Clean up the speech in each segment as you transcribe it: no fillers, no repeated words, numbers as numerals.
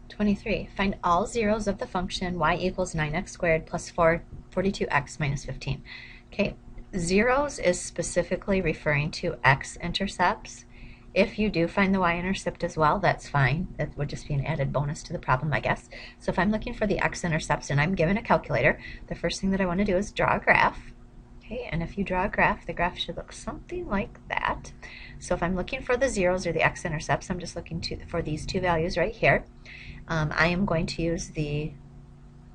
23. Find all zeros of the function y equals 9x squared plus 42x minus 15. Okay, zeros is specifically referring to x-intercepts. If you do find the y-intercept as well, that's fine. That would just be an added bonus to the problem, I guess. So if I'm looking for the x-intercepts and I'm given a calculator, the first thing that I want to do is draw a graph. Okay, and if you draw a graph, the graph should look something like that. So if I'm looking for the zeros or the x-intercepts, I'm just looking for these two values right here. I am going to use the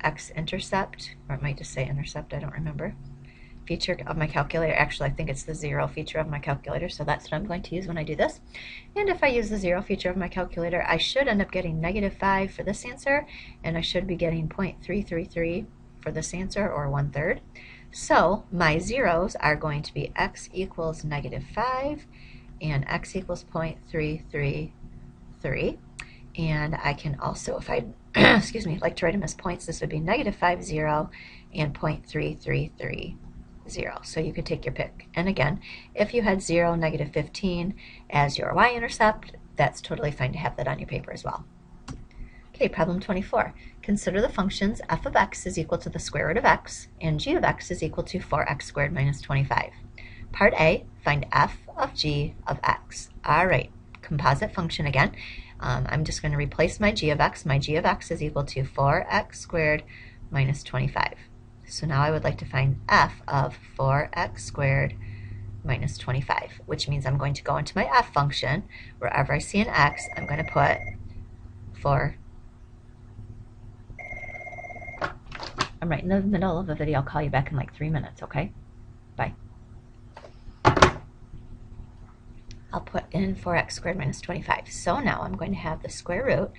x-intercept, or it might just say intercept, I don't remember, feature of my calculator. Actually, I think it's the zero feature of my calculator, so that's what I'm going to use when I do this. And if I use the zero feature of my calculator, I should end up getting -5 for this answer, and I should be getting 0.333 for this answer, or 1/3. So my zeros are going to be x equals -5 and x equals 0.333. And I can also, if I excuse me, like to write them as points, this would be -5, 0, and 0.333, 0. So you could take your pick. And again, if you had 0, -15 as your y-intercept, that's totally fine to have that on your paper as well. Okay, problem 24. Consider the functions f of x is equal to the square root of x and g of x is equal to 4x squared minus 25. Part A, find f of g of x. All right, composite function again. I'm just going to replace my g of x. My g of x is equal to 4x squared minus 25. So now I would like to find f of 4x squared minus 25, which means I'm going to go into my f function. Wherever I see an x, I'm going to put 4. I'm right in the middle of a video. I'll call you back in like 3 minutes, okay? Bye. I'll put in 4x squared minus 25. So now I'm going to have the square root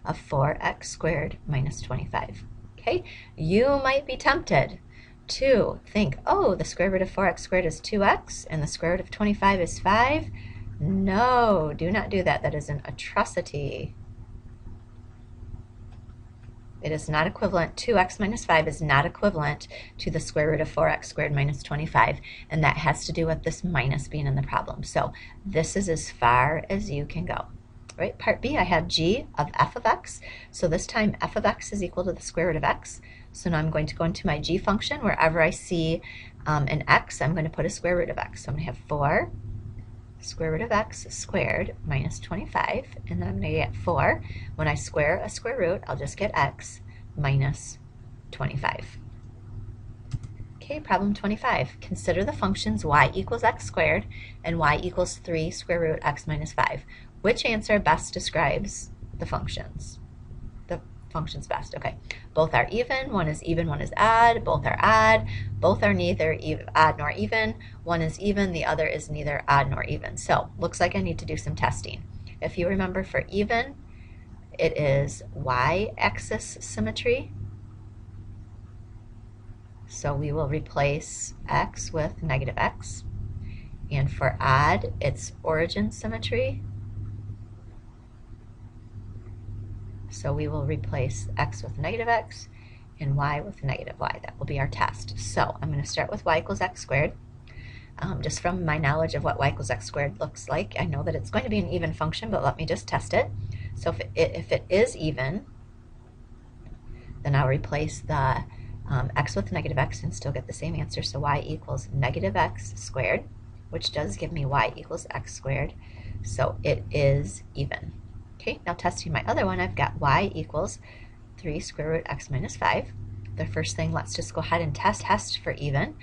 of 4x squared minus 25. Okay? You might be tempted to think, oh, the square root of 4x squared is 2x and the square root of 25 is 5. No, do not do that. That is an atrocity. It is not equivalent. 2x minus 5 is not equivalent to the square root of 4x squared minus 25, and that has to do with this minus being in the problem. So this is as far as you can go. Right? Part B, I have g of f of x. So this time f of x is equal to the square root of x. So now I'm going to go into my g function. Wherever I see an x, I'm going to put a square root of x. So I'm going to have 4 square root of x squared minus 25, and then I'm going to get 4. When I square a square root, I'll just get x minus 25. Okay, problem 25. Consider the functions y equals x squared and y equals 3 square root x minus 5. Which answer best describes the functions? The functions best. Okay, both are even. One is even, one is odd. Both are odd. Both are neither odd nor even. One is even, the other is neither odd nor even. So, looks like I need to do some testing. If you remember, for even, it is y-axis symmetry. So we will replace x with -x. And for odd, it's origin symmetry. So we will replace x with -x and y with -y. That will be our test. So I'm going to start with y equals x squared. Just from my knowledge of what y equals x squared looks like, I know that it's going to be an even function, but let me just test it. So if it is even, then I'll replace the x with -x and still get the same answer. So y equals -x squared, which does give me y equals x squared. So it is even. Okay, now testing my other one, I've got y equals 3 square root x minus 5. The first thing, let's just go ahead and test for even.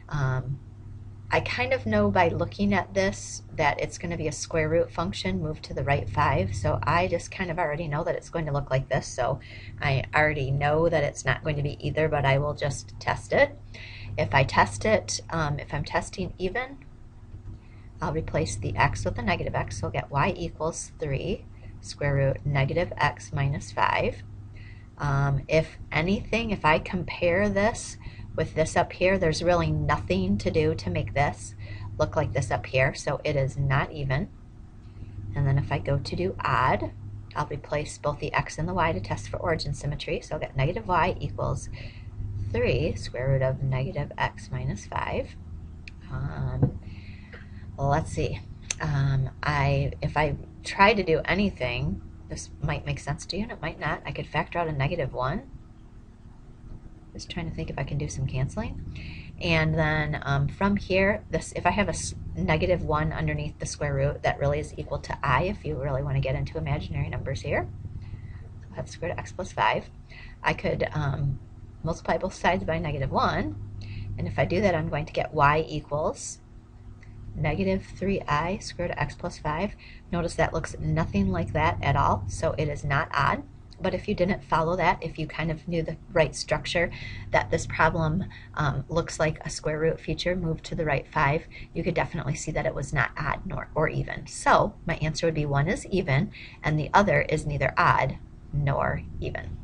I kind of know by looking at this that it's going to be a square root function moved to the right 5, so I just kind of already know that it's going to look like this, so I already know that it's not going to be either, but I will just test it. If I test it, if I'm testing even, I'll replace the x with the -x, so I'll get y equals 3 square root -x minus 5. If anything, if I compare this with this up here, there's really nothing to do to make this look like this up here, so it is not even. And then if I go to do odd, I'll replace both the x and the y to test for origin symmetry, so I'll get -y equals 3 square root of -x minus 5. Let's see. If I try to do anything This might make sense to you, and it might not. I could factor out a -1. Just trying to think if I can do some canceling. And then from here, if I have a -1 underneath the square root, that really is equal to I, if you really want to get into imaginary numbers here. So I have square root of x plus 5. I could multiply both sides by -1, and if I do that, I'm going to get y equals -3i square root of x plus 5. Notice that looks nothing like that at all, so it is not odd. But if you didn't follow that, if you kind of knew the right structure, that this problem looks like a square root feature moved to the right 5, you could definitely see that it was not odd or even. So my answer would be one is even, and the other is neither odd nor even.